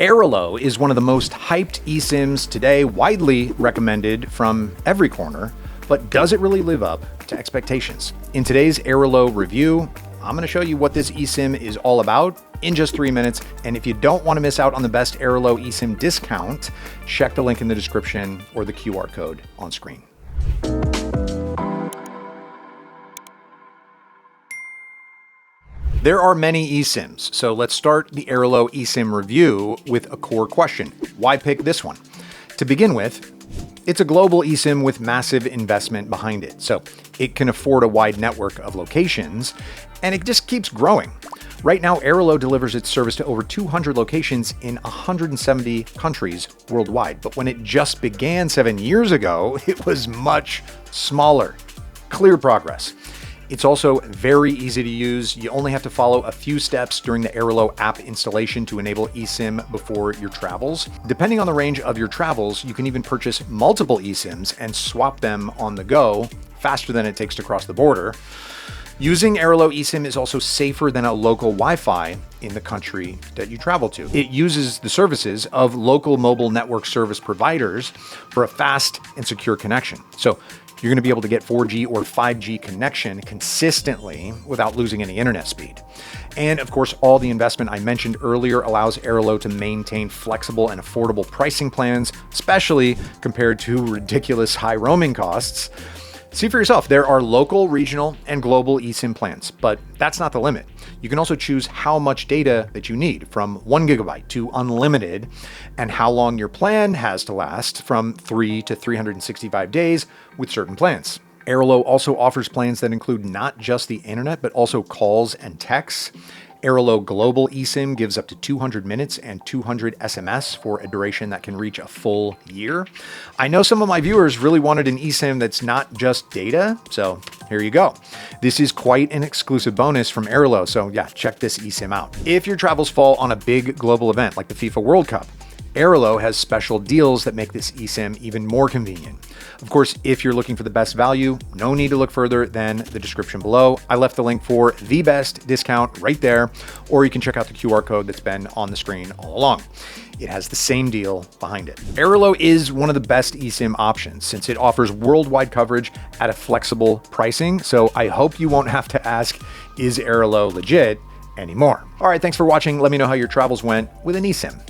Airalo is one of the most hyped eSIMs today, widely recommended from every corner, but does it really live up to expectations? In today's Airalo review, I'm going to show you what this eSIM is all about in just 3 minutes. And if you don't want to miss out on the best Airalo eSIM discount, check the link in the description or the QR code on screen. There are many eSIMs, so let's start the Airalo eSIM review with a core question. Why pick this one? To begin with, it's a global eSIM with massive investment behind it, so it can afford a wide network of locations, and it just keeps growing. Right now, Airalo delivers its service to over 200 locations in 170 countries worldwide, but when it just began 7 years ago, it was much smaller. Clear progress. It's also very easy to use. You only have to follow a few steps during the Airalo app installation to enable eSIM before your travels. Depending on the range of your travels, you can even purchase multiple eSIMs and swap them on the go faster than it takes to cross the border. Using Airalo eSIM is also safer than a local Wi-Fi in the country that you travel to. It uses the services of local mobile network service providers for a fast and secure connection. So you're going to be able to get 4G or 5G connection consistently without losing any internet speed. And of course, all the investment I mentioned earlier allows Airalo to maintain flexible and affordable pricing plans, especially compared to ridiculous high roaming costs. See for yourself, there are local, regional, and global eSIM plans, but that's not the limit. You can also choose how much data that you need, from 1 gigabyte to unlimited, and how long your plan has to last, from 3 to 365 days with certain plans. Airalo also offers plans that include not just the internet, but also calls and texts. Airalo Global eSIM gives up to 200 minutes and 200 SMS for a duration that can reach a full year. I know some of my viewers really wanted an eSIM that's not just data, so here you go. This is quite an exclusive bonus from Airalo, so yeah, check this eSIM out. If your travels fall on a big global event like the FIFA World Cup, Airalo has special deals that make this eSIM even more convenient. Of course, if you're looking for the best value, no need to look further than the description below. I left the link for the best discount right there, or you can check out the QR code that's been on the screen all along. It has the same deal behind it. Airalo is one of the best eSIM options since it offers worldwide coverage at a flexible pricing. So I hope you won't have to ask, is Airalo legit anymore? All right, thanks for watching. Let me know how your travels went with an eSIM.